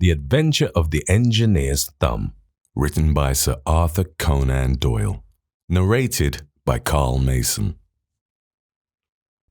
The Adventure of the Engineer's Thumb, written by Sir Arthur Conan Doyle, narrated by Carl Mason.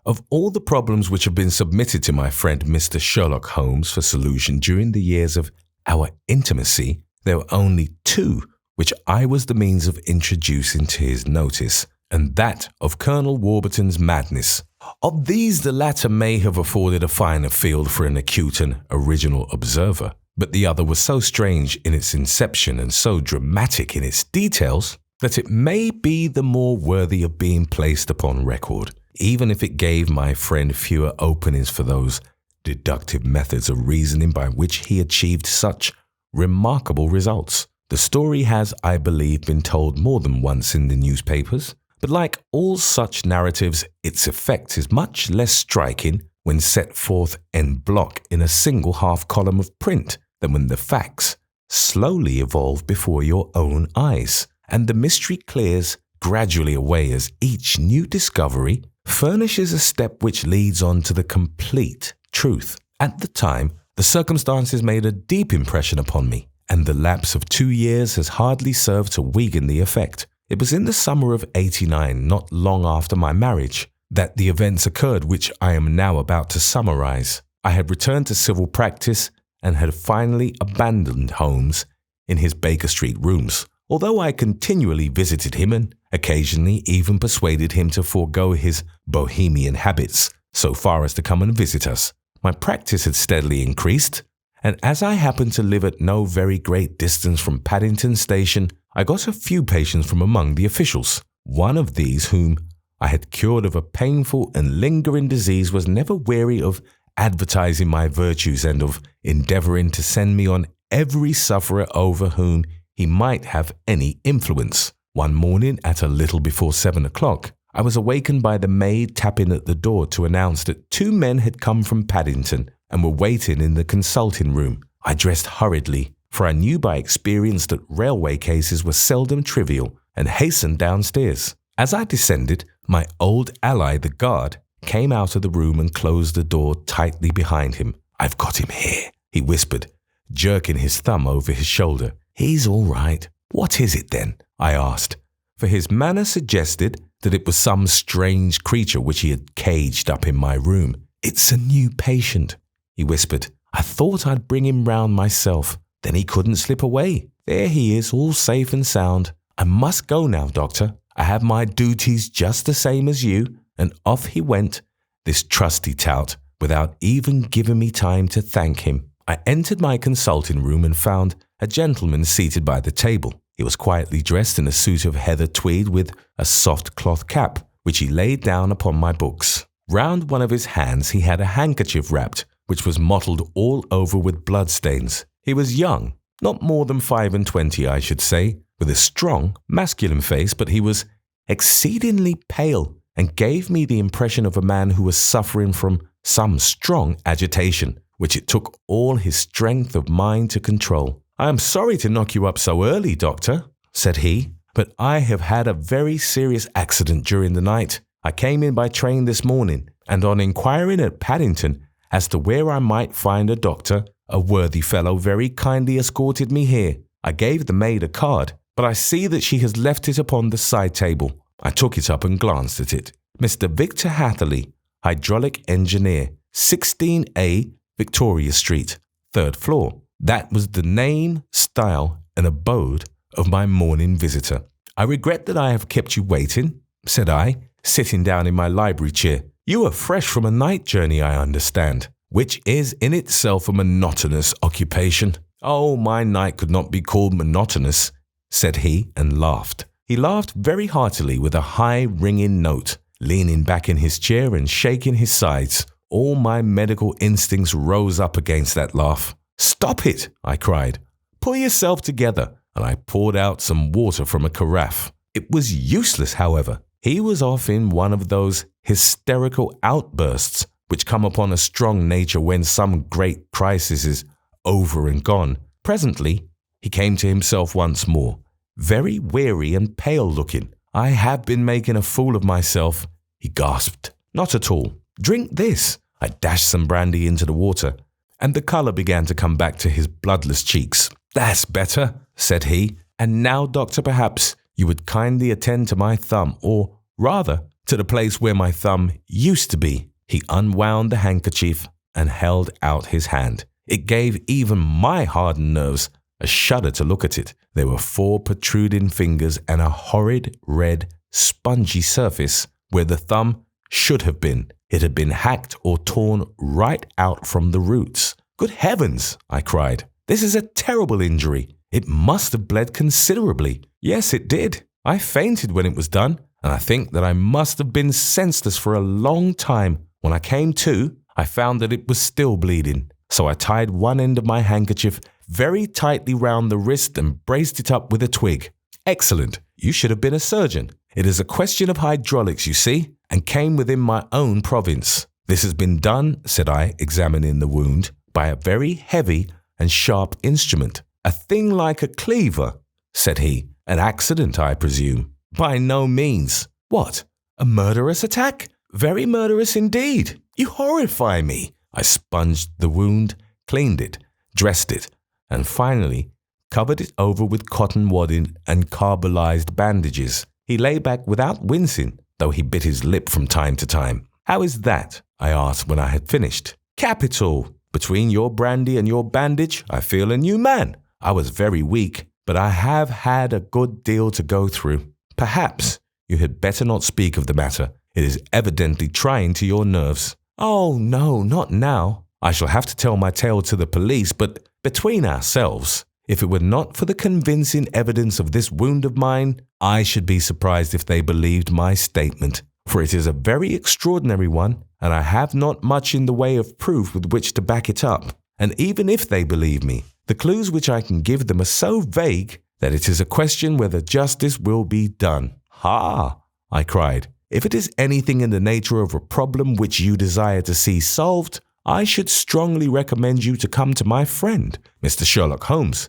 Of all the problems which have been submitted to my friend Mr. Sherlock Holmes for solution during the years of our intimacy, there were only two which I was the means of introducing to his notice, and that of Colonel Warburton's madness. Of these, the latter may have afforded a finer field for an acute and original observer, but the other was so strange in its inception and so dramatic in its details that it may be the more worthy of being placed upon record, even if it gave my friend fewer openings for those deductive methods of reasoning by which he achieved such remarkable results. The story has, I believe, been told more than once in the newspapers, but like all such narratives, its effect is much less striking when set forth en bloc in a single half column of print than when the facts slowly evolve before your own eyes, and the mystery clears gradually away as each new discovery furnishes a step which leads on to the complete truth. At the time, the circumstances made a deep impression upon me, and the lapse of 2 years has hardly served to weaken the effect. It was in the summer of '89, not long after my marriage, that the events occurred which I am now about to summarize. I had returned to civil practice and had finally abandoned Holmes in his Baker Street rooms, although I continually visited him and occasionally even persuaded him to forego his bohemian habits so far as to come and visit us. My practice had steadily increased, and as I happened to live at no very great distance from Paddington Station, I got a few patients from among the officials. One of these, whom I had cured of a painful and lingering disease, was never weary of advertising my virtues and of endeavoring to send me on every sufferer over whom he might have any influence. One morning at a little before 7 o'clock, I was awakened by the maid tapping at the door to announce that 2 men had come from Paddington and were waiting in the consulting room. I dressed hurriedly, for I knew by experience that railway cases were seldom trivial, and hastened downstairs. As I descended, my old ally, the guard, came out of the room and closed the door tightly behind him. "I've got him here," he whispered, jerking his thumb over his shoulder. "He's all right." "What is it then?" I asked, for his manner suggested that it was some strange creature which he had caged up in my room. "It's a new patient," he whispered. "I thought I'd bring him round myself. Then he couldn't slip away. There he is, all safe and sound. I must go now, doctor. I have my duties just the same as you." And off he went, this trusty tout, without even giving me time to thank him. I entered my consulting room and found a gentleman seated by the table. He was quietly dressed in a suit of heather tweed with a soft cloth cap, which he laid down upon my books. Round one of his hands he had a handkerchief wrapped, which was mottled all over with bloodstains. He was young, not more than 25, I should say, with a strong, masculine face, but he was exceedingly pale and gave me the impression of a man who was suffering from some strong agitation, which it took all his strength of mind to control. "I am sorry to knock you up so early, doctor," said he, "but I have had a very serious accident during the night. I came in by train this morning, and on inquiring at Paddington as to where I might find a doctor, a worthy fellow very kindly escorted me here. I gave the maid a card, but I see that she has left it upon the side table." I took it up and glanced at it. "Mr. Victor Hatherley, hydraulic engineer, 16A, Victoria Street, 3rd floor." That was the name, style, and abode of my morning visitor. "I regret that I have kept you waiting," said I, sitting down in my library chair. "You are fresh from a night journey, I understand, which is in itself a monotonous occupation." "Oh, my night could not be called monotonous," said he, and laughed. He laughed very heartily with a high, ringing note, leaning back in his chair and shaking his sides. All my medical instincts rose up against that laugh. "Stop it," I cried. "Pull yourself together," and I poured out some water from a carafe. It was useless, however. He was off in one of those hysterical outbursts which come upon a strong nature when some great crisis is over and gone. Presently, he came to himself once more, very weary and pale looking. "I have been making a fool of myself," he gasped. "Not at all. Drink this." I dashed some brandy into the water, and the colour began to come back to his bloodless cheeks. "That's better," said he. "And now, doctor, perhaps you would kindly attend to my thumb, or rather, to the place where my thumb used to be." He unwound the handkerchief and held out his hand. It gave even my hardened nerves a shudder to look at it. There were 4 protruding fingers and a horrid, red, spongy surface where the thumb should have been. It had been hacked or torn right out from the roots. "Good heavens!" I cried. "This is a terrible injury. It must have bled considerably." "Yes, it did. I fainted when it was done, and I think that I must have been senseless for a long time. When I came to, I found that it was still bleeding. So I tied one end of my handkerchief very tightly round the wrist and braced it up with a twig." "Excellent. You should have been a surgeon. It is a question of hydraulics, you see, and came within my own province." "This has been done," said I, examining the wound, "by a very heavy and sharp instrument." "A thing like a cleaver," said he. "An accident, I presume." "By no means." "What? A murderous attack?" "Very murderous indeed. You horrify me." I sponged the wound, cleaned it, dressed it, and finally covered it over with cotton wadding and carbolized bandages. He lay back without wincing, though he bit his lip from time to time. "How is that?" I asked when I had finished. "Capital. Between your brandy and your bandage, I feel a new man. I was very weak, but I have had a good deal to go through. Perhaps you had better not speak of the matter. It is evidently trying to your nerves." "Oh, no, not now. I shall have to tell my tale to the police, but between ourselves, if it were not for the convincing evidence of this wound of mine, I should be surprised if they believed my statement, for it is a very extraordinary one, and I have not much in the way of proof with which to back it up. And even if they believe me, the clues which I can give them are so vague that it is a question whether justice will be done." "Ha!" I cried. "If it is anything in the nature of a problem which you desire to see solved, I should strongly recommend you to come to my friend, Mr. Sherlock Holmes,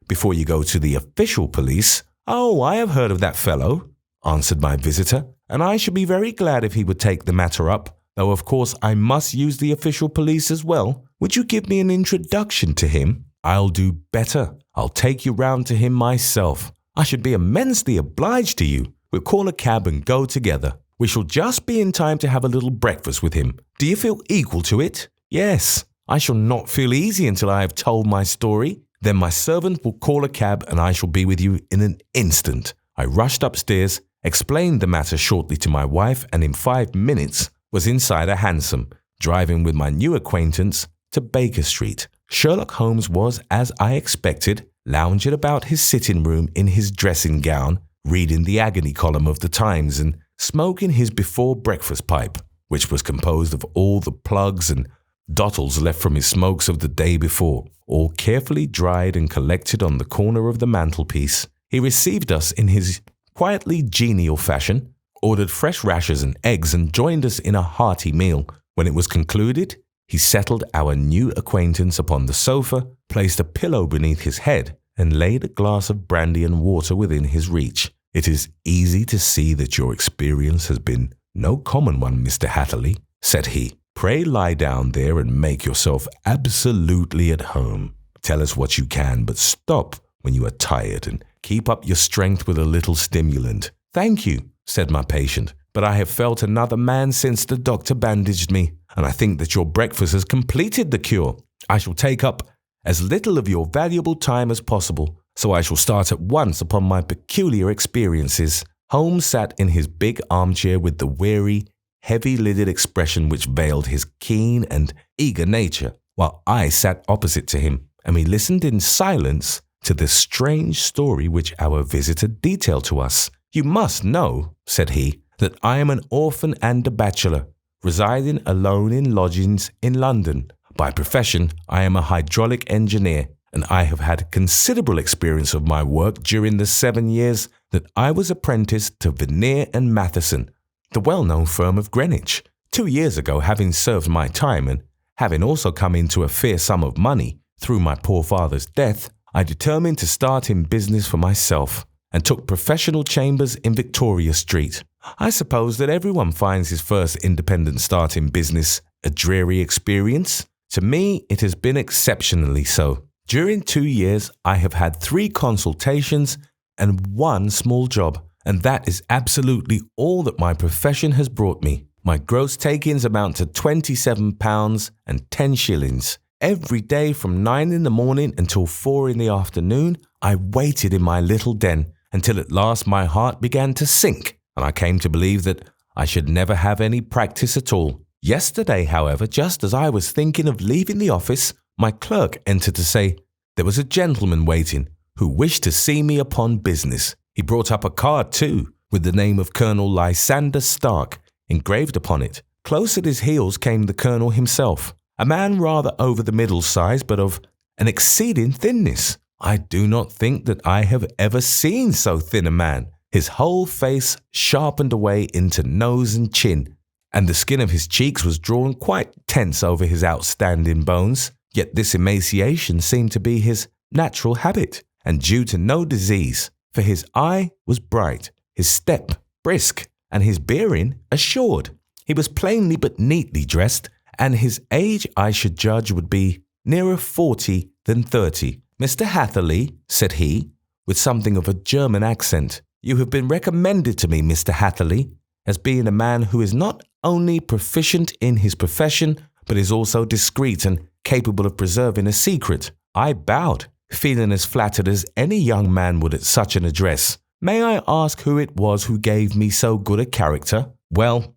before you go to the official police." "Oh, I have heard of that fellow," answered my visitor, "and I should be very glad if he would take the matter up, though of course I must use the official police as well. Would you give me an introduction to him?" "I'll do better. I'll take you round to him myself." "I should be immensely obliged to you. We'll call a cab and go together. We shall just be in time to have a little breakfast with him. Do you feel equal to it?" "Yes. I shall not feel easy until I have told my story. Then my servant will call a cab and I shall be with you in an instant." I rushed upstairs, explained the matter shortly to my wife, and in 5 minutes was inside a hansom, driving with my new acquaintance to Baker Street. Sherlock Holmes was, as I expected, lounging about his sitting room in his dressing gown, reading the agony column of the Times and smoking his before-breakfast pipe, which was composed of all the plugs and dottles left from his smokes of the day before, all carefully dried and collected on the corner of the mantelpiece. He received us in his quietly genial fashion, ordered fresh rashers and eggs, and joined us in a hearty meal. When it was concluded, he settled our new acquaintance upon the sofa, placed a pillow beneath his head, and laid a glass of brandy and water within his reach. "It is easy to see that your experience has been no common one, Mr. Hatherley," said he. "Pray lie down there and make yourself absolutely at home. Tell us what you can, but stop when you are tired and keep up your strength with a little stimulant." "Thank you," said my patient, "but I have felt another man since the doctor bandaged me, and I think that your breakfast has completed the cure. I shall take up as little of your valuable time as possible, so I shall start at once upon my peculiar experiences." Holmes sat in his big armchair with the weary, heavy-lidded expression which veiled his keen and eager nature, while I sat opposite to him, and we listened in silence to the strange story which our visitor detailed to us. "You must know," said he, "that I am an orphan and a bachelor, residing alone in lodgings in London. By profession, I am a hydraulic engineer, and I have had considerable experience of my work during the 7 years that I was apprenticed to Veneer and Matheson, the well-known firm of Greenwich. 2 years ago, having served my time and having also come into a fair sum of money through my poor father's death, I determined to start in business for myself and took professional chambers in Victoria Street. I suppose that everyone finds his first independent start in business a dreary experience. To me, it has been exceptionally so. During 2 years, I have had 3 consultations and 1 small job, and that is absolutely all that my profession has brought me. My gross take-ins amount to £27 and 10 shillings. Every day from 9 in the morning until 4 in the afternoon, I waited in my little den until at last my heart began to sink, and I came to believe that I should never have any practice at all. Yesterday, however, just as I was thinking of leaving the office, my clerk entered to say there was a gentleman waiting who wished to see me upon business. He brought up a card too, with the name of Colonel Lysander Stark engraved upon it. Close at his heels came the colonel himself, a man rather over the middle size, but of an exceeding thinness. I do not think that I have ever seen so thin a man. His whole face sharpened away into nose and chin, and the skin of his cheeks was drawn quite tense over his outstanding bones. Yet this emaciation seemed to be his natural habit, and due to no disease, for his eye was bright, his step brisk, and his bearing assured. He was plainly but neatly dressed, and his age I should judge would be nearer 40 than 30. "Mr. Hatherley," said he, with something of a German accent, "you have been recommended to me, Mr. Hatherley, as being a man who is not only proficient in his profession, but is also discreet and capable of preserving a secret." I bowed, feeling as flattered as any young man would at such an address. "May I ask who it was who gave me so good a character?" "Well,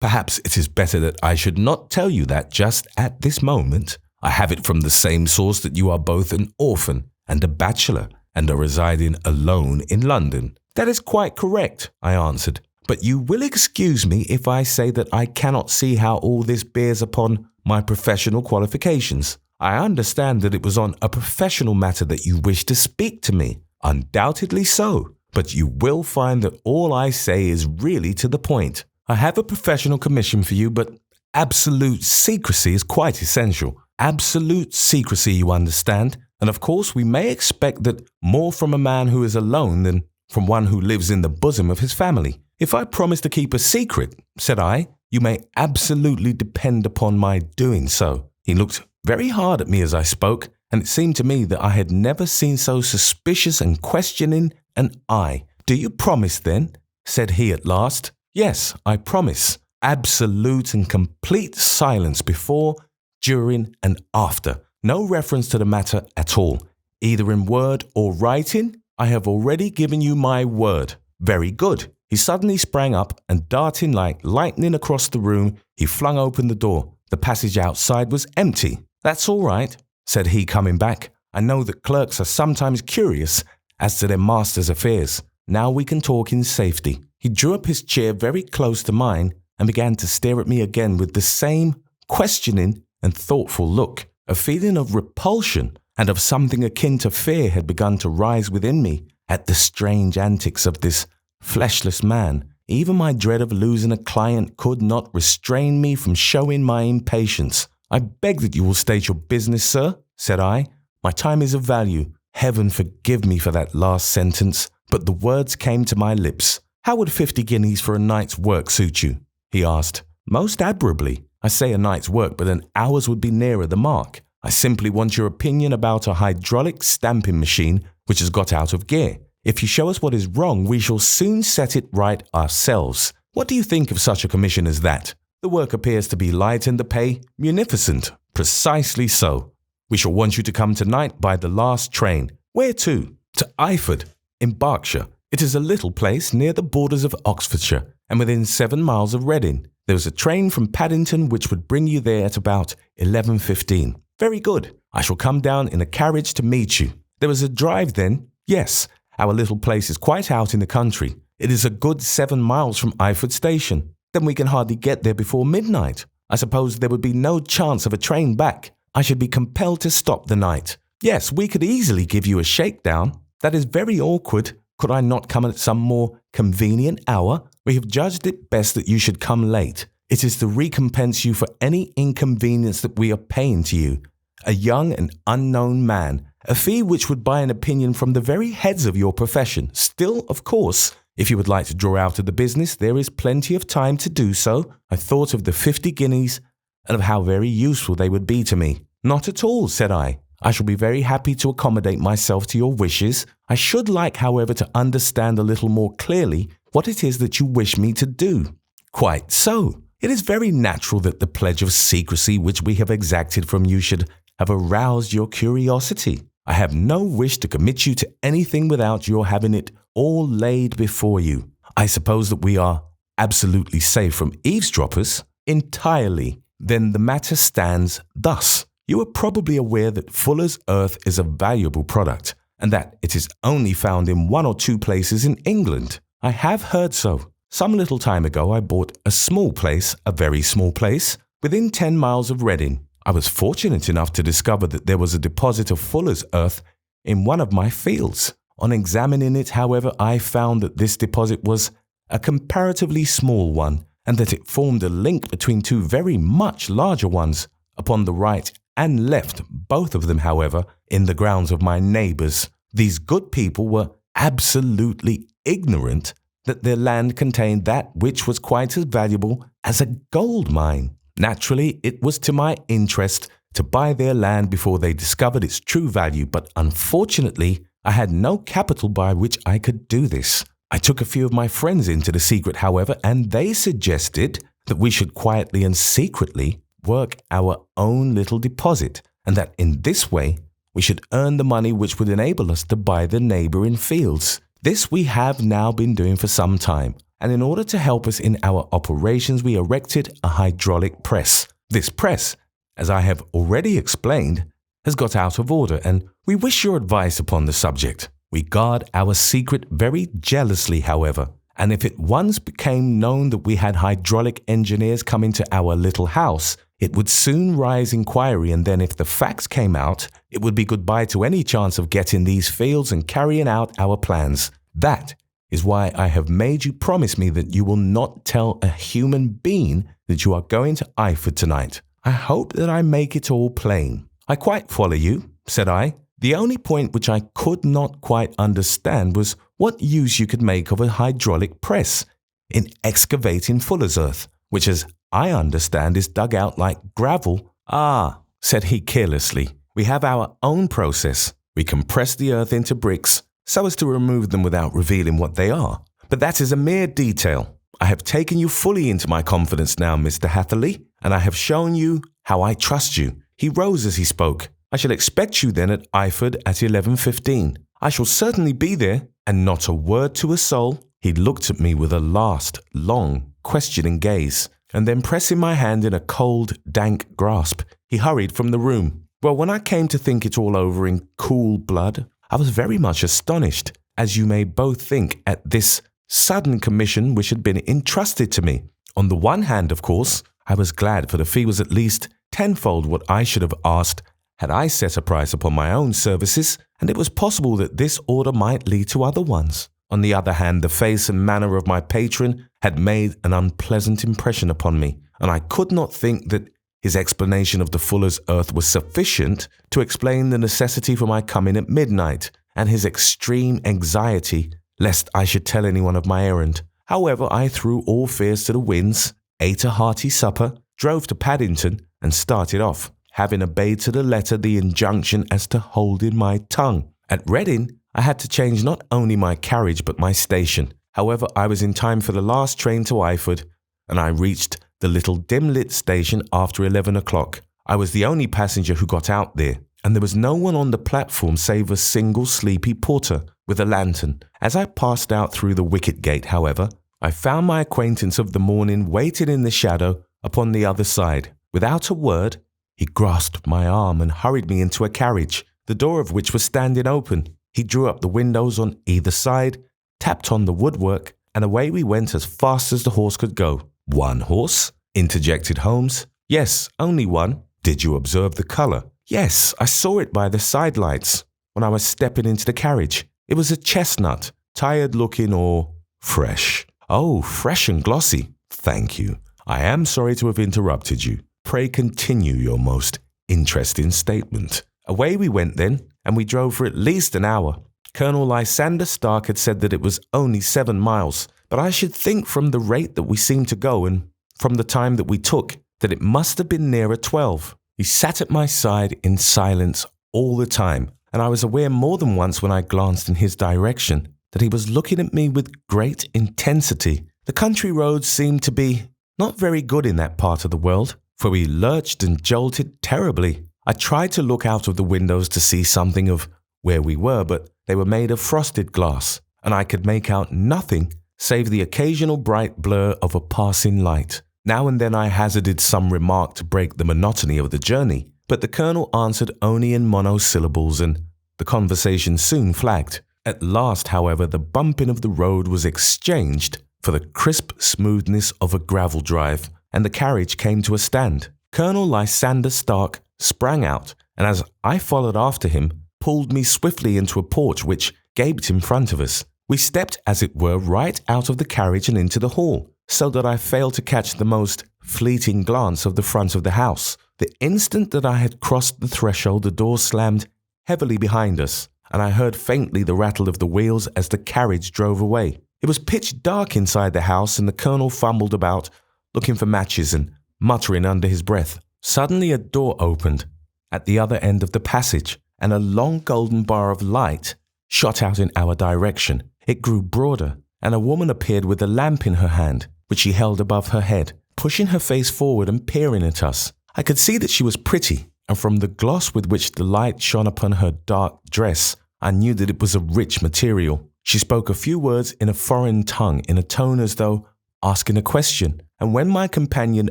perhaps it is better that I should not tell you that just at this moment. I have it from the same source that you are both an orphan and a bachelor, and are residing alone in London." "That is quite correct," I answered. "But you will excuse me if I say that I cannot see how all this bears upon my professional qualifications. I understand that it was on a professional matter that you wished to speak to me." "Undoubtedly so, but you will find that all I say is really to the point. I have a professional commission for you, but absolute secrecy is quite essential. Absolute secrecy, you understand, and of course we may expect that more from a man who is alone than from one who lives in the bosom of his family." "If I promise to keep a secret," said I, "you may absolutely depend upon my doing so." He looked very hard at me as I spoke, and it seemed to me that I had never seen so suspicious and questioning an eye. "Do you promise then?" said he at last. "Yes, I promise. Absolute and complete silence before, during, and after. No reference to the matter at all, either in word or writing. I have already given you my word." "Very good." He suddenly sprang up, and darting like lightning across the room, he flung open the door. The passage outside was empty. "That's all right," said he, coming back. "I know that clerks are sometimes curious as to their master's affairs. Now we can talk in safety." He drew up his chair very close to mine and began to stare at me again with the same questioning and thoughtful look. A feeling of repulsion and of something akin to fear had begun to rise within me at the strange antics of this fleshless man. Even my dread of losing a client could not restrain me from showing my impatience. "I beg that you will state your business, sir," said I. "My time is of value. Heaven forgive me for that last sentence." But the words came to my lips. "How would 50 guineas for a night's work suit you?" he asked. "Most admirably. I say a night's work, but an hour's would be nearer the mark. I simply want your opinion about a hydraulic stamping machine which has got out of gear. If you show us what is wrong, we shall soon set it right ourselves. What do you think of such a commission as that? The work appears to be light and the pay munificent." "Precisely so. We shall want you to come tonight by the last train." "Where to?" "To Iford, in Berkshire. It is a little place near the borders of Oxfordshire, and within 7 miles of Reading. There is a train from Paddington which would bring you there at about 11:15. "Very good. I shall come down in a carriage to meet you." "There is a drive then?" "Yes. Our little place is quite out in the country. It is a good 7 miles from Iford station." "Then we can hardly get there before midnight. I suppose there would be no chance of a train back. I should be compelled to stop the night." "Yes, we could easily give you a shakedown." "That is very awkward. Could I not come at some more convenient hour?" "We have judged it best that you should come late. It is to recompense you for any inconvenience that we are paying to you, a young and unknown man, a fee which would buy an opinion from the very heads of your profession. Still, of course, if you would like to draw out of the business, there is plenty of time to do so." I thought of the 50 guineas and of how very useful they would be to me. Not at all, said I. I shall be very happy to accommodate myself to your wishes. I should like, however, to understand a little more clearly what it is that you wish me to do. Quite so. It is very natural that the pledge of secrecy which we have exacted from you should have aroused your curiosity. I have no wish to commit you to anything without your having it all laid before you. I suppose that we are absolutely safe from eavesdroppers? Entirely. Then the matter stands thus. You are probably aware that Fuller's Earth is a valuable product, and that it is only found in 1 or 2 places in England. I have heard so. Some little time ago I bought a small place, a very small place, within 10 miles of Reading. I was fortunate enough to discover that there was a deposit of Fuller's Earth in one of my fields. On examining it, however, I found that this deposit was a comparatively small one, and that it formed a link between 2 very much larger ones upon the right and left, both of them, however, in the grounds of my neighbours. These good people were absolutely ignorant that their land contained that which was quite as valuable as a gold mine. Naturally, it was to my interest to buy their land before they discovered its true value, but unfortunately, I had no capital by which I could do this. I took a few of my friends into the secret, however, and they suggested that we should quietly and secretly work our own little deposit, and that in this way we should earn the money which would enable us to buy the neighbouring fields. This we have now been doing for some time, and in order to help us in our operations we erected a hydraulic press. This press, as I have already explained, has got out of order, and we wish your advice upon the subject. We guard our secret very jealously, however, and if it once became known that we had hydraulic engineers come into our little house, it would soon rise inquiry, and then if the facts came out, it would be goodbye to any chance of getting these fields and carrying out our plans. That is why I have made you promise me that you will not tell a human being that you are going to Eyford tonight. I hope that I make it all plain. I quite follow you, said I. The only point which I could not quite understand was what use you could make of a hydraulic press in excavating Fuller's Earth, which, as I understand, is dug out like gravel. Ah, said he carelessly, we have our own process. We compress the earth into bricks so as to remove them without revealing what they are. But that is a mere detail. I have taken you fully into my confidence now, Mr. Hatherley, and I have shown you how I trust you. He rose as he spoke. I shall expect you then at Eyford at 11:15. I shall certainly be there, and not a word to a soul. He looked at me with a last, long, questioning gaze, and then pressing my hand in a cold, dank grasp, he hurried from the room. Well, when I came to think it all over in cool blood, I was very much astonished, as you may both think, at this sudden commission which had been entrusted to me. On the one hand, of course, I was glad, for the fee was at least tenfold what I should have asked had I set a price upon my own services, and it was possible that this order might lead to other ones. On the other hand, the face and manner of my patron had made an unpleasant impression upon me, and I could not think that his explanation of the Fuller's Earth was sufficient to explain the necessity for my coming at midnight, and his extreme anxiety lest I should tell anyone of my errand. However, I threw all fears to the winds, ate a hearty supper, drove to Paddington, and started off, having obeyed to the letter the injunction as to holding my tongue. At Reading, I had to change not only my carriage but my station. However, I was in time for the last train to Eyford, and I reached the little dim-lit station after 11 o'clock. I was the only passenger who got out there, and there was no one on the platform save a single sleepy porter with a lantern. As I passed out through the wicket gate, however, I found my acquaintance of the morning waiting in the shadow upon the other side. Without a word, he grasped my arm and hurried me into a carriage, the door of which was standing open. He drew up the windows on either side, tapped on the woodwork, and away we went as fast as the horse could go. One horse? Interjected Holmes. Yes, only one. Did you observe the colour? Yes, I saw it by the side lights when I was stepping into the carriage. It was a chestnut, tired-looking or fresh. Oh, fresh and glossy. Thank you. I am sorry to have interrupted you. Pray continue your most interesting statement. Away we went then, and we drove for at least an hour. Colonel Lysander Stark had said that it was only 7 miles, but I should think from the rate that we seemed to go and from the time that we took, that it must have been nearer 12. He sat at my side in silence all the time, and I was aware more than once when I glanced in his direction that he was looking at me with great intensity. The country roads seemed to be not very good in that part of the world, for we lurched and jolted terribly. I tried to look out of the windows to see something of where we were, but they were made of frosted glass, and I could make out nothing save the occasional bright blur of a passing light. Now and then I hazarded some remark to break the monotony of the journey, but the colonel answered only in monosyllables, and the conversation soon flagged. At last, however, the bumping of the road was exchanged for the crisp smoothness of a gravel drive, and the carriage came to a stand. Colonel Lysander Stark sprang out, and as I followed after him, pulled me swiftly into a porch which gaped in front of us. We stepped, as it were, right out of the carriage and into the hall, so that I failed to catch the most fleeting glance of the front of the house. The instant that I had crossed the threshold, the door slammed heavily behind us, and I heard faintly the rattle of the wheels as the carriage drove away. It was pitch dark inside the house, and the colonel fumbled about, looking for matches and muttering under his breath. Suddenly a door opened at the other end of the passage, and a long golden bar of light shot out in our direction. It grew broader, and a woman appeared with a lamp in her hand, which she held above her head, pushing her face forward and peering at us. I could see that she was pretty, and from the gloss with which the light shone upon her dark dress, I knew that it was a rich material. She spoke a few words in a foreign tongue in a tone as though asking a question, and when my companion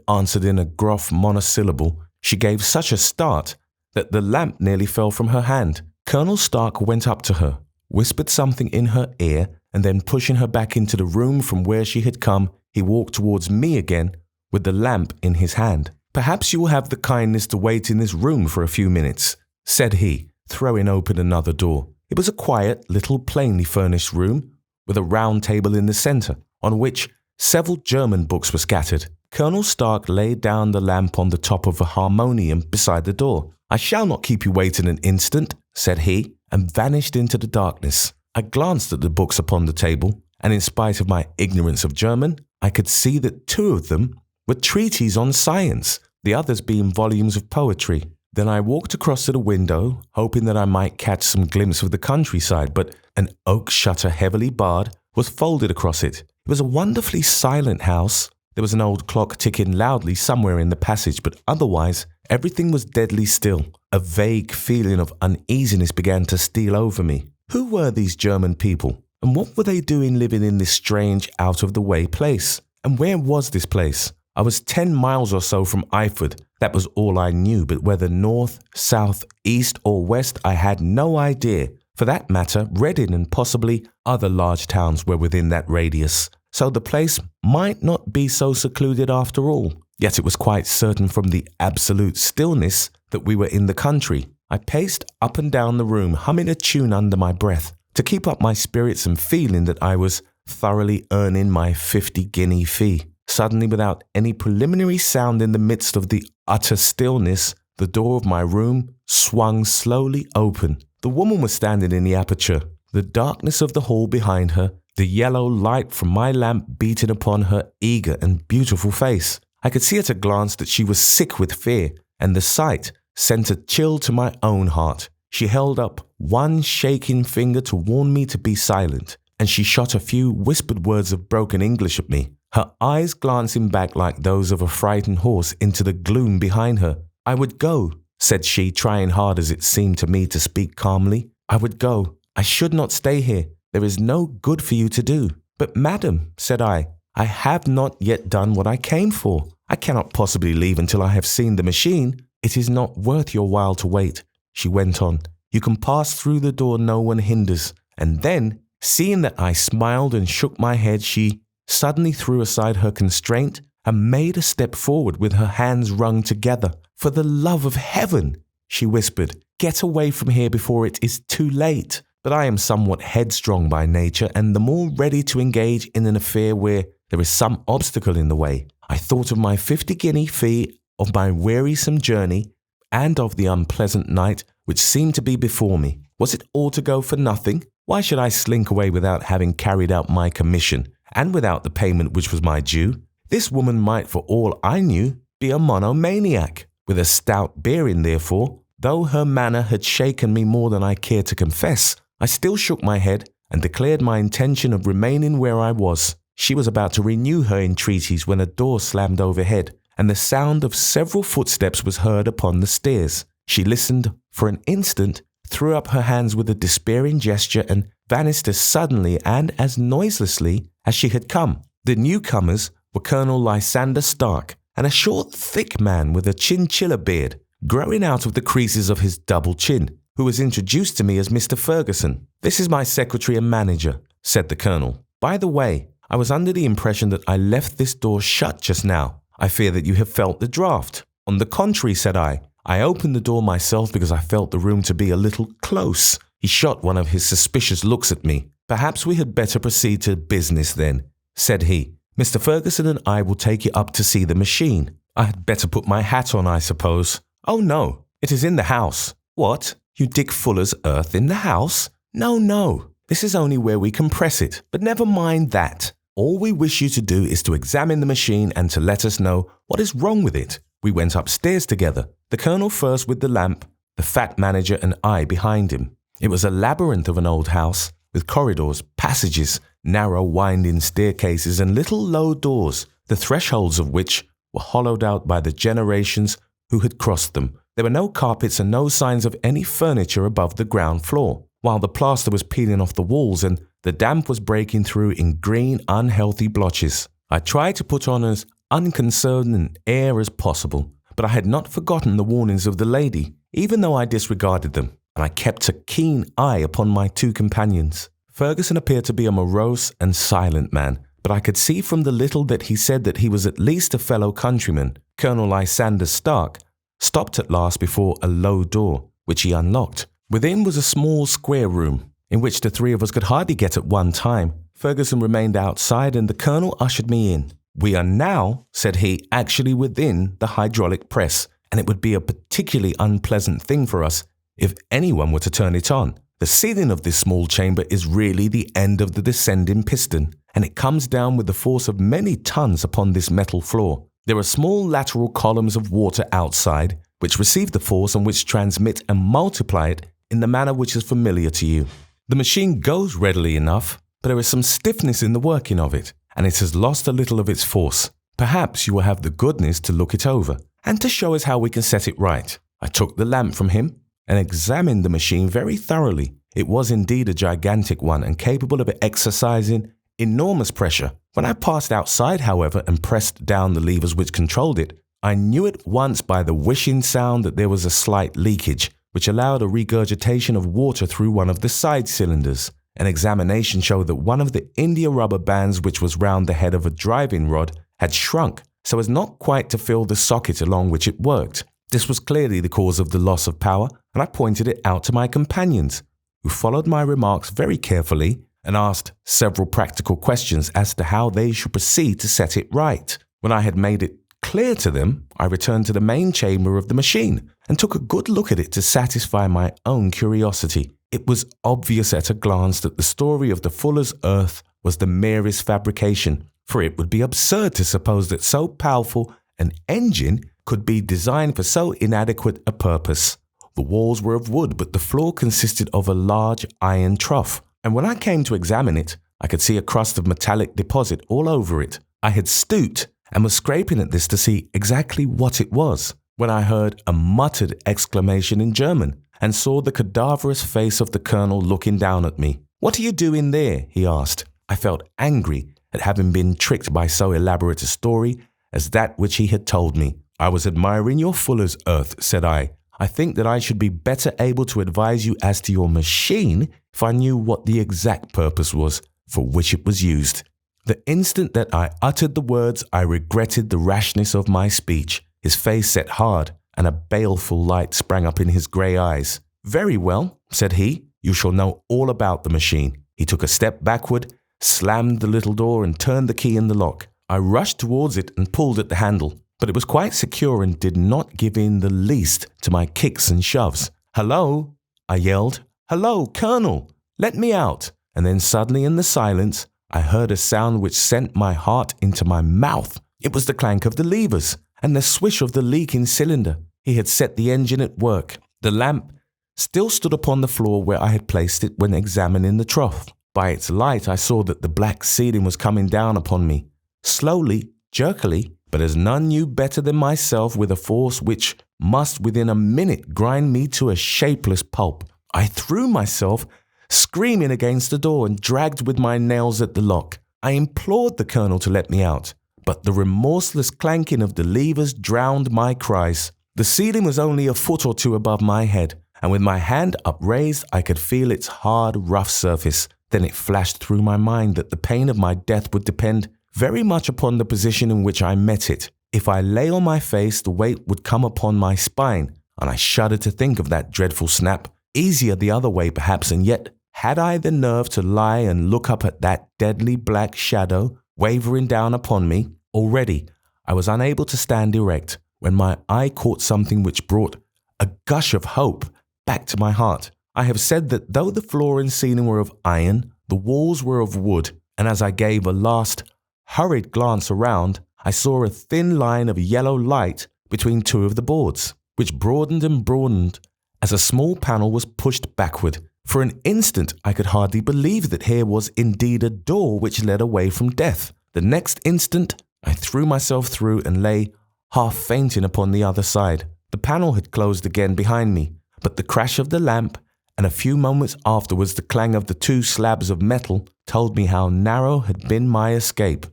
answered in a gruff monosyllable, she gave such a start that the lamp nearly fell from her hand. Colonel Stark went up to her, whispered something in her ear, and then pushing her back into the room from where she had come, he walked towards me again with the lamp in his hand. "Perhaps you will have the kindness to wait in this room for a few minutes," said he, throwing open another door. It was a quiet, little plainly furnished room, with a round table in the center, on which several German books were scattered. Colonel Stark laid down the lamp on the top of a harmonium beside the door. "I shall not keep you waiting an instant," said he, and vanished into the darkness. I glanced at the books upon the table, and in spite of my ignorance of German, I could see that 2 of them were treatises on science, the others being volumes of poetry. Then I walked across to the window, hoping that I might catch some glimpse of the countryside, but an oak shutter heavily barred was folded across it. It was a wonderfully silent house. There was an old clock ticking loudly somewhere in the passage, but otherwise everything was deadly still. A vague feeling of uneasiness began to steal over me. Who were these German people? And what were they doing living in this strange, out-of-the-way place? And where was this place? I was 10 miles or so from Eyford. That was all I knew, but whether north, south, east, or west, I had no idea. For that matter, Reading and possibly other large towns were within that radius. So the place might not be so secluded after all. Yet it was quite certain from the absolute stillness that we were in the country. I paced up and down the room, humming a tune under my breath, to keep up my spirits and feeling that I was thoroughly earning my 50-guinea fee. Suddenly, without any preliminary sound in the midst of the utter stillness, the door of my room swung slowly open. The woman was standing in the aperture, the darkness of the hall behind her, the yellow light from my lamp beating upon her eager and beautiful face. I could see at a glance that she was sick with fear, and the sight sent a chill to my own heart. She held up one shaking finger to warn me to be silent, and she shot a few whispered words of broken English at me, her eyes glancing back like those of a frightened horse into the gloom behind her. "I would go," said she, trying hard as it seemed to me to speak calmly. "I would go. I should not stay here. There is no good for you to do." "But madam," said I have not yet done what I came for. I cannot possibly leave until I have seen the machine." "It is not worth your while to wait," she went on. "You can pass through the door, no one hinders." And then, seeing that I smiled and shook my head, she suddenly threw aside her constraint and made a step forward with her hands wrung together. "For the love of heaven," she whispered, "get away from here before it is too late." But I am somewhat headstrong by nature, and the more ready to engage in an affair where there is some obstacle in the way. I thought of my 50-guinea fee, of my wearisome journey, and of the unpleasant night which seemed to be before me. Was it all to go for nothing? Why should I slink away without having carried out my commission, and without the payment which was my due? This woman might, for all I knew, be a monomaniac. With a stout beer in, therefore, though her manner had shaken me more than I cared to confess, I still shook my head and declared my intention of remaining where I was. She was about to renew her entreaties when a door slammed overhead, and the sound of several footsteps was heard upon the stairs. She listened for an instant, threw up her hands with a despairing gesture, and vanished as suddenly and as noiselessly as she had come. The newcomers were Colonel Lysander Stark, and a short, thick man with a chinchilla beard growing out of the creases of his double chin, who was introduced to me as Mr. Ferguson. "This is my secretary and manager," said the colonel. "By the way, I was under the impression that I left this door shut just now. I fear that you have felt the draught." "On the contrary," said I opened the door myself because I felt the room to be a little close." He shot one of his suspicious looks at me. "Perhaps we had better proceed to business then," said he. "Mr. Ferguson and I will take you up to see the machine. I had better put my hat on, I suppose." "Oh no, it is in the house." "What? You dig Fuller's earth in the house?" No. This is only where we compress it, but never mind that. All we wish you to do is to examine the machine and to let us know what is wrong with it." We went upstairs together, the colonel first with the lamp, the fat manager and I behind him. It was a labyrinth of an old house, with corridors, passages, narrow winding staircases and little low doors, the thresholds of which were hollowed out by the generations who had crossed them. There were no carpets and no signs of any furniture above the ground floor, while the plaster was peeling off the walls and the damp was breaking through in green, unhealthy blotches. I tried to put on as unconcerned an air as possible, but I had not forgotten the warnings of the lady, even though I disregarded them, and I kept a keen eye upon my two companions. Ferguson appeared to be a morose and silent man, but I could see from the little that he said that he was at least a fellow countryman. Colonel Lysander Stark stopped at last before a low door, which he unlocked. Within was a small square room, in which the three of us could hardly get at one time. Ferguson remained outside and the colonel ushered me in. "We are now," said he, "actually within the hydraulic press, and it would be a particularly unpleasant thing for us if anyone were to turn it on. The ceiling of this small chamber is really the end of the descending piston, and it comes down with the force of many tons upon this metal floor. There are small lateral columns of water outside, which receive the force and which transmit and multiply it in the manner which is familiar to you. The machine goes readily enough, but there is some stiffness in the working of it, and it has lost a little of its force. Perhaps you will have the goodness to look it over, and to show us how we can set it right." I took the lamp from him and examined the machine very thoroughly. It was indeed a gigantic one and capable of exercising enormous pressure. When I passed outside, however, and pressed down the levers which controlled it, I knew at once by the whishing sound that there was a slight leakage, which allowed a regurgitation of water through one of the side cylinders. An examination showed that one of the India rubber bands which was round the head of a driving rod had shrunk so as not quite to fill the socket along which it worked. This was clearly the cause of the loss of power, and I pointed it out to my companions, who followed my remarks very carefully and asked several practical questions as to how they should proceed to set it right. When I had made it clear to them, I returned to the main chamber of the machine and took a good look at it to satisfy my own curiosity. It was obvious at a glance that the story of the Fuller's earth was the merest fabrication, for it would be absurd to suppose that so powerful an engine could be designed for so inadequate a purpose. The walls were of wood, but the floor consisted of a large iron trough, and when I came to examine it, I could see a crust of metallic deposit all over it. I had stooped and was scraping at this to see exactly what it was, when I heard a muttered exclamation in German and saw the cadaverous face of the colonel looking down at me. "What are you doing there?" he asked. I felt angry at having been tricked by so elaborate a story as that which he had told me. "I was admiring your Fuller's earth," said I. "I think that I should be better able to advise you as to your machine if I knew what the exact purpose was for which it was used." The instant that I uttered the words, I regretted the rashness of my speech. His face set hard, and a baleful light sprang up in his grey eyes. "Very well," said he, "you shall know all about the machine." He took a step backward, slammed the little door and turned the key in the lock. I rushed towards it and pulled at the handle, but it was quite secure and did not give in the least to my kicks and shoves. "Hello," I yelled. "Hello, Colonel, let me out." And then suddenly in the silence, I heard a sound which sent my heart into my mouth. It was the clank of the levers, and the swish of the leaking cylinder. He had set the engine at work. The lamp still stood upon the floor where I had placed it when examining the trough. By its light, I saw that the black ceiling was coming down upon me, slowly, jerkily, but as none knew better than myself, with a force which must within a minute grind me to a shapeless pulp. I threw myself, screaming, against the door and dragged with my nails at the lock. I implored the colonel to let me out, but the remorseless clanking of the levers drowned my cries. The ceiling was only a foot or two above my head, and with my hand upraised, I could feel its hard, rough surface. Then it flashed through my mind that the pain of my death would depend very much upon the position in which I met it. If I lay on my face, the weight would come upon my spine, and I shuddered to think of that dreadful snap. Easier the other way, perhaps, and yet had I the nerve to lie and look up at that deadly black shadow wavering down upon me? Already I was unable to stand erect when my eye caught something which brought a gush of hope back to my heart. I have said that though the floor and ceiling were of iron, the walls were of wood, and as I gave a last hurried glance around, I saw a thin line of yellow light between two of the boards, which broadened and broadened as a small panel was pushed backward. For an instant I could hardly believe that here was indeed a door which led away from death. The next instant I threw myself through and lay half fainting upon the other side. The panel had closed again behind me, but the crash of the lamp and a few moments afterwards the clang of the two slabs of metal told me how narrow had been my escape.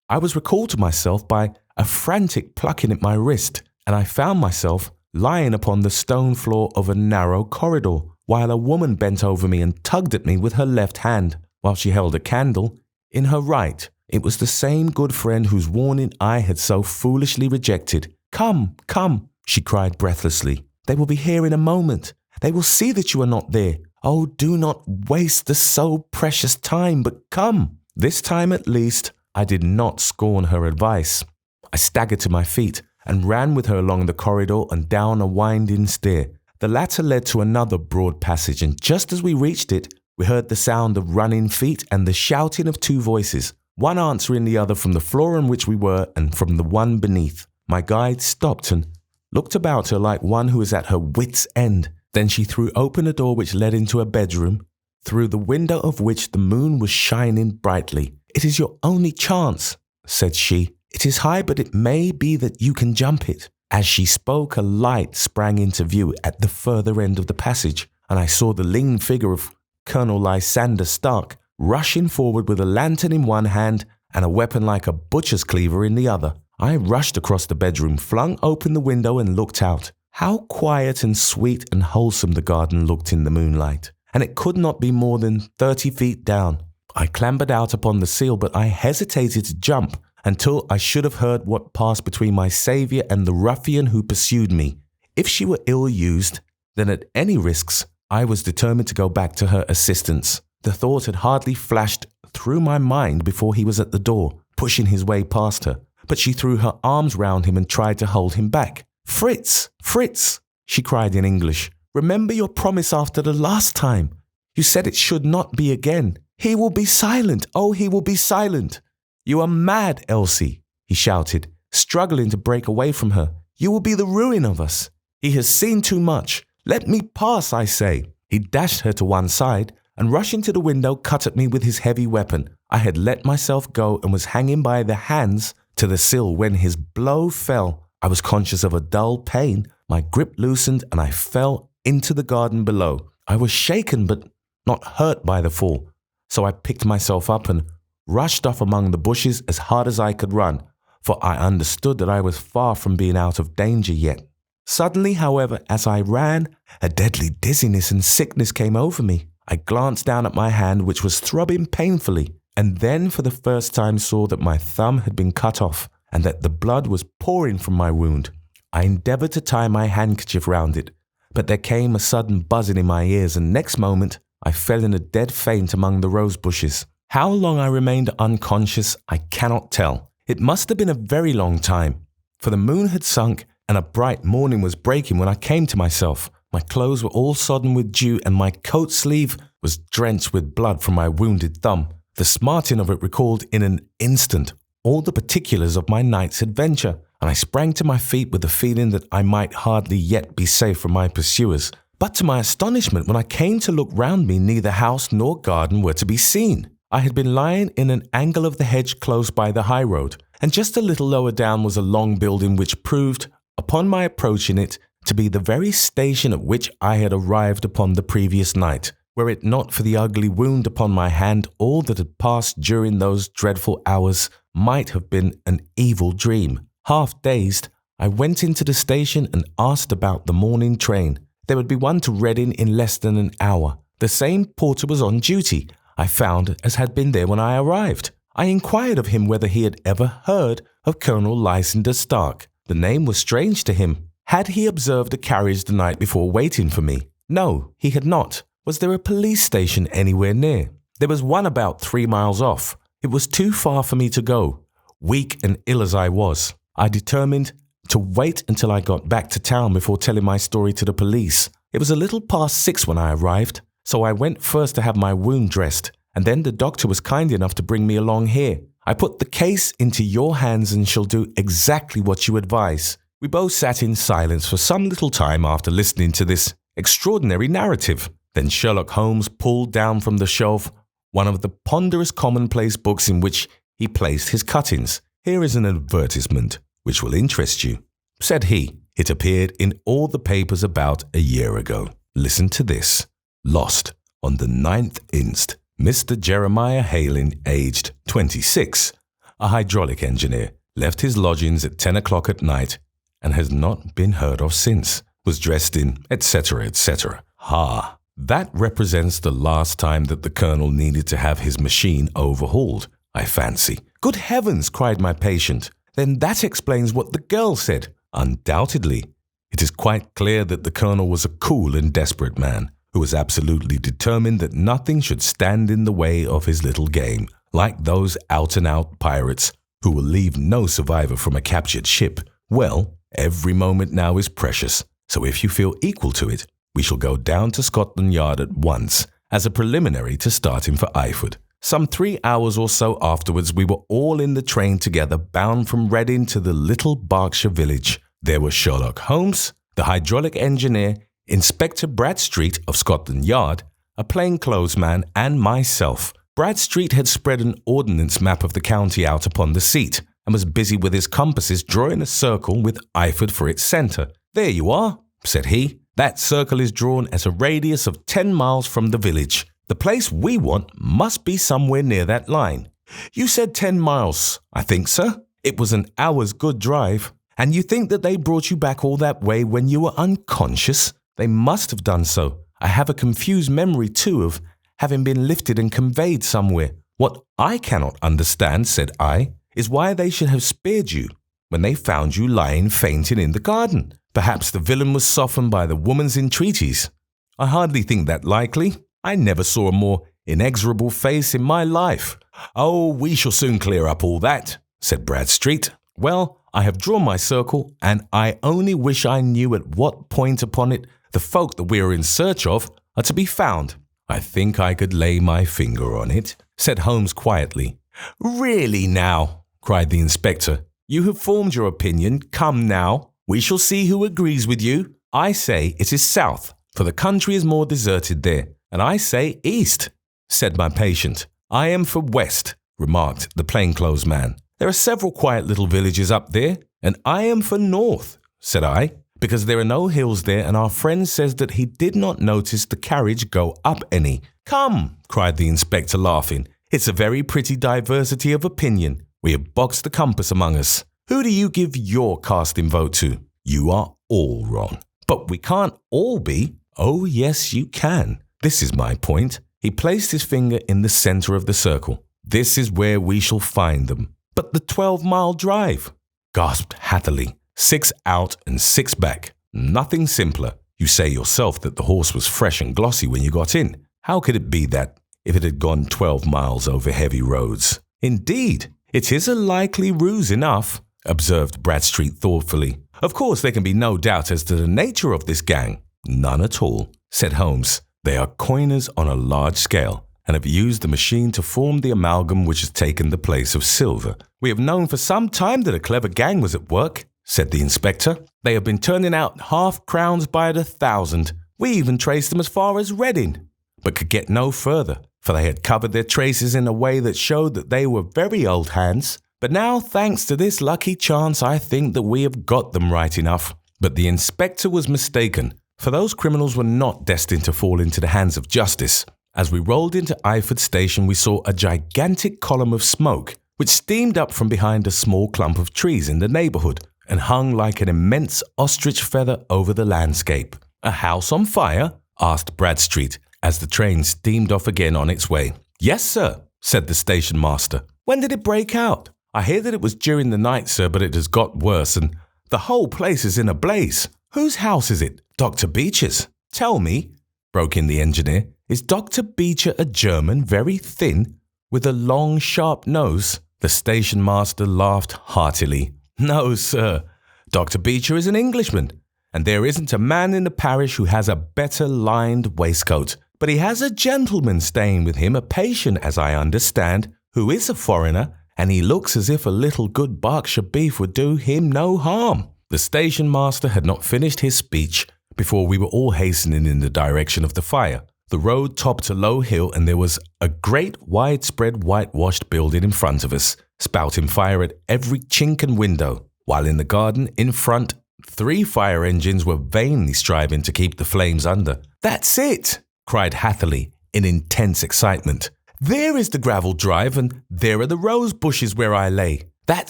I was recalled to myself by a frantic plucking at my wrist, and I found myself lying upon the stone floor of a narrow corridor, while a woman bent over me and tugged at me with her left hand, while she held a candle in her right. It was the same good friend whose warning I had so foolishly rejected. "Come, come," she cried breathlessly. "They will be here in a moment. They will see that you are not there. Oh, do not waste the so precious time, but come." This time at least, I did not scorn her advice. I staggered to my feet and ran with her along the corridor and down a winding stair. The latter led to another broad passage, and just as we reached it, we heard the sound of running feet and the shouting of two voices, one answering the other from the floor on which we were and from the one beneath. My guide stopped and looked about her like one who is at her wit's end. Then she threw open a door which led into a bedroom, through the window of which the moon was shining brightly. "It is your only chance," said she. "It is high, but it may be that you can jump it." As she spoke, a light sprang into view at the further end of the passage, and I saw the lean figure of Colonel Lysander Stark rushing forward with a lantern in one hand and a weapon like a butcher's cleaver in the other. I rushed across the bedroom, flung open the window and looked out. How quiet and sweet and wholesome the garden looked in the moonlight, and it could not be more than 30 feet down. I clambered out upon the sill, but I hesitated to jump until I should have heard what passed between my saviour and the ruffian who pursued me. If she were ill-used, then at any risks, I was determined to go back to her assistance. The thought had hardly flashed through my mind before he was at the door, pushing his way past her, but she threw her arms round him and tried to hold him back. "Fritz, Fritz," she cried in English, "remember your promise after the last time. You said it should not be again. He will be silent. Oh, he will be silent." "You are mad, Elsie," he shouted, struggling to break away from her. "You will be the ruin of us. He has seen too much. Let me pass, I say." He dashed her to one side and, rushing to the window, cut at me with his heavy weapon. I had let myself go and was hanging by the hands to the sill when his blow fell. I was conscious of a dull pain. My grip loosened and I fell into the garden below. I was shaken but not hurt by the fall, so I picked myself up and rushed off among the bushes as hard as I could run, for I understood that I was far from being out of danger yet. Suddenly, however, as I ran, a deadly dizziness and sickness came over me. I glanced down at my hand, which was throbbing painfully, and then for the first time saw that my thumb had been cut off and that the blood was pouring from my wound. I endeavoured to tie my handkerchief round it, but there came a sudden buzzing in my ears, and next moment I fell in a dead faint among the rose bushes. How long I remained unconscious, I cannot tell. It must have been a very long time, for the moon had sunk and a bright morning was breaking when I came to myself. My clothes were all sodden with dew, and my coat sleeve was drenched with blood from my wounded thumb. The smarting of it recalled in an instant all the particulars of my night's adventure. and I sprang to my feet with the feeling that I might hardly yet be safe from my pursuers. But to my astonishment, when I came to look round me, neither house nor garden were to be seen. I had been lying in an angle of the hedge close by the high road, and just a little lower down was a long building which proved, upon my approaching it, to be the very station at which I had arrived upon the previous night. Were it not for the ugly wound upon my hand, all that had passed during those dreadful hours might have been an evil dream. Half dazed, I went into the station and asked about the morning train. There would be one to Reading in less than an hour. The same porter was on duty, I found, as had been there when I arrived. I inquired of him whether he had ever heard of Colonel Lysander Stark. The name was strange to him. Had he observed a carriage the night before waiting for me? No, he had not. Was there a police station anywhere near? There was one about 3 miles off. It was too far for me to go. Weak and ill as I was, I determined to wait until I got back to town before telling my story to the police. It was a little past 6 when I arrived, so I went first to have my wound dressed, and then the doctor was kind enough to bring me along here. I put the case into your hands and shall do exactly what you advise. We both sat in silence for some little time after listening to this extraordinary narrative. Then Sherlock Holmes pulled down from the shelf one of the ponderous commonplace books in which he placed his cuttings. "Here is an advertisement which will interest you," said he. "It appeared in all the papers about a year ago. Listen to this. Lost on the 9th inst. Mr. Jeremiah Hayling, aged 26, a hydraulic engineer, left his lodgings at 10 o'clock at night and has not been heard of since. Was dressed in, etc., etc." Ha! That represents the last time that the Colonel needed to have his machine overhauled, I fancy. "Good heavens!" cried my patient. "Then that explains what the girl said." "Undoubtedly. It is quite clear that the Colonel was a cool and desperate man, who was absolutely determined that nothing should stand in the way of his little game, like those out-and-out pirates who will leave no survivor from a captured ship. Well, every moment now is precious, so if you feel equal to it, we shall go down to Scotland Yard at once, as a preliminary to starting for Eyford. Some 3 hours or so afterwards, we were all in the train together, bound from Reading to the little Berkshire village. There were Sherlock Holmes, the hydraulic engineer, Inspector Bradstreet of Scotland Yard, a plainclothesman, and myself. Bradstreet had spread an ordnance map of the county out upon the seat, and was busy with his compasses drawing a circle with Eyford for its centre. "There you are," said he. "That circle is drawn at a radius of 10 miles from the village. The place we want must be somewhere near that line." "You said 10 miles, I think, sir." "It was an hour's good drive." "And you think that they brought you back all that way when you were unconscious?" "They must have done so. I have a confused memory, too, of having been lifted and conveyed somewhere. What I cannot understand," said I, "is why they should have spared you when they found you lying fainting in the garden. Perhaps the villain was softened by the woman's entreaties." "I hardly think that likely. I never saw a more inexorable face in my life." "Oh, we shall soon clear up all that," said Bradstreet. "Well, I have drawn my circle, and I only wish I knew at what point upon it the folk that we are in search of are to be found." "I think I could lay my finger on it," said Holmes quietly. "Really now," cried the inspector. "You have formed your opinion. Come now. We shall see who agrees with you. I say it is south, for the country is more deserted there. And I say east," said my patient. "I am for west," remarked the plainclothes man. "There are several quiet little villages up there." "And I am for north," said I, "because there are no hills there, and our friend says that he did not notice the carriage go up any." "Come," cried the inspector, laughing. "It's a very pretty diversity of opinion. We have boxed the compass among us. Who do you give your casting vote to? You are all wrong." "But we can't all be." "Oh, yes, you can. This is my point." He placed his finger in the center of the circle. "This is where we shall find them." "But the 12-mile drive," gasped Hatherley. 6 out and 6 back. Nothing simpler. You say yourself that the horse was fresh and glossy when you got in. How could it be that if it had gone 12 miles over heavy roads? "Indeed, it is a likely ruse enough," observed Bradstreet thoughtfully. "Of course, there can be no doubt as to the nature of this gang." "None at all," said Holmes. "They are coiners on a large scale, and have used the machine to form the amalgam which has taken the place of silver. We have known for some time that a clever gang was at work. said the inspector. "They have been turning out half-crowns by the thousand. We even traced them as far as Reading, but could get no further, for they had covered their traces in a way that showed that they were very old hands. But now, thanks to this lucky chance, I think that we have got them right enough." But the inspector was mistaken, for those criminals were not destined to fall into the hands of justice. As we rolled into Eyford Station, we saw a gigantic column of smoke, which steamed up from behind a small clump of trees in the neighbourhood and hung like an immense ostrich feather over the landscape. "A house on fire?" asked Bradstreet, as the train steamed off again on its way. "Yes, sir," said the station master. "When did it break out?" "I hear that it was during the night, sir, but it has got worse, and the whole place is in a blaze." "Whose house is it?" "Dr. Beecher's." "Tell me," broke in the engineer, "is Dr. Beecher a German, very thin, with a long, sharp nose?" The station master laughed heartily. "No, sir. Dr. Beecher is an Englishman, and there isn't a man in the parish who has a better lined waistcoat. But he has a gentleman staying with him, a patient, as I understand, who is a foreigner, and he looks as if a little good Berkshire beef would do him no harm." The station master had not finished his speech before we were all hastening in the direction of the fire. The road topped a low hill, and there was a great widespread whitewashed building in front of us, spouting fire at every chink and window, while in the garden in front 3 fire engines were vainly striving to keep the flames under. "That's it!" cried Hatherley in intense excitement. "There is the gravel drive, and there are the rose bushes where I lay. That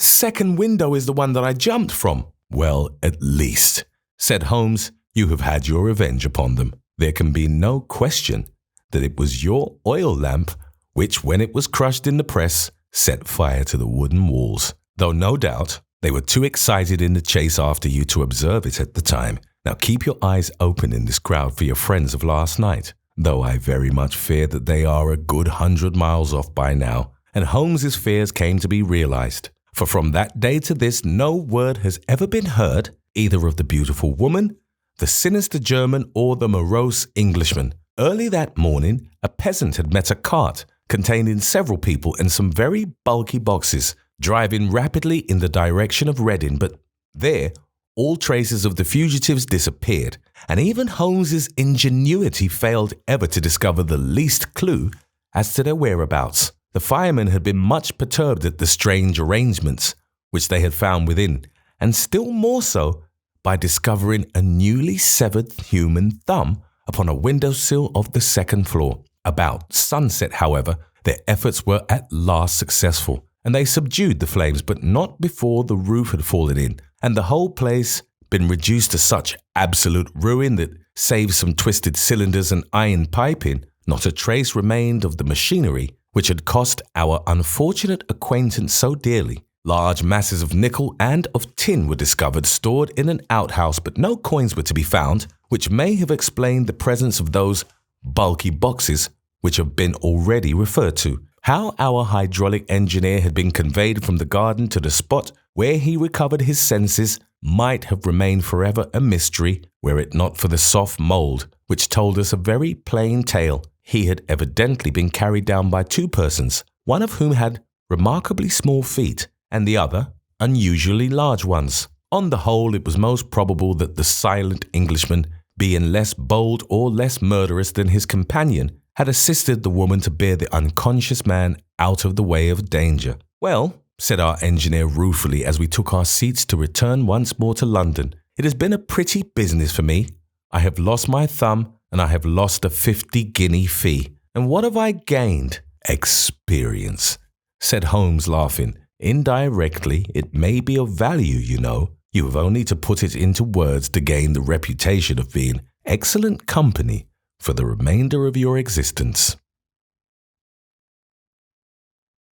second window is the one that I jumped from." "Well, at least," said Holmes, "you have had your revenge upon them. There can be no question that it was your oil lamp which, when it was crushed in the press, set fire to the wooden walls, though no doubt they were too excited in the chase after you to observe it at the time. Now keep your eyes open in this crowd for your friends of last night, though I very much fear that they are a good 100 miles off by now." And Holmes's fears came to be realized, for from that day to this no word has ever been heard either of the beautiful woman, the sinister German, or the morose Englishman. Early that morning, a peasant had met a cart containing several people and some very bulky boxes, driving rapidly in the direction of Reading, but there all traces of the fugitives disappeared, and even Holmes's ingenuity failed ever to discover the least clue as to their whereabouts. The firemen had been much perturbed at the strange arrangements which they had found within, and still more so by discovering a newly severed human thumb upon a windowsill of the second floor. About sunset, however, their efforts were at last successful, and they subdued the flames, but not before the roof had fallen in, and the whole place been reduced to such absolute ruin that, save some twisted cylinders and iron piping, not a trace remained of the machinery which had cost our unfortunate acquaintance so dearly. Large masses of nickel and of tin were discovered stored in an outhouse, but no coins were to be found, which may have explained the presence of those bulky boxes which have been already referred to. How our hydraulic engineer had been conveyed from the garden to the spot where he recovered his senses might have remained forever a mystery were it not for the soft mould, which told us a very plain tale. He had evidently been carried down by 2 persons, one of whom had remarkably small feet, and the other unusually large ones. On the whole, it was most probable that the silent Englishman, being less bold or less murderous than his companion, had assisted the woman to bear the unconscious man out of the way of danger. "Well," said our engineer ruefully as we took our seats to return once more to London, "it has been a pretty business for me. I have lost my thumb, and I have lost a 50-guinea fee. And what have I gained?" "Experience," said Holmes, laughing. "Indirectly, it may be of value, you know. You have only to put it into words to gain the reputation of being excellent company for the remainder of your existence."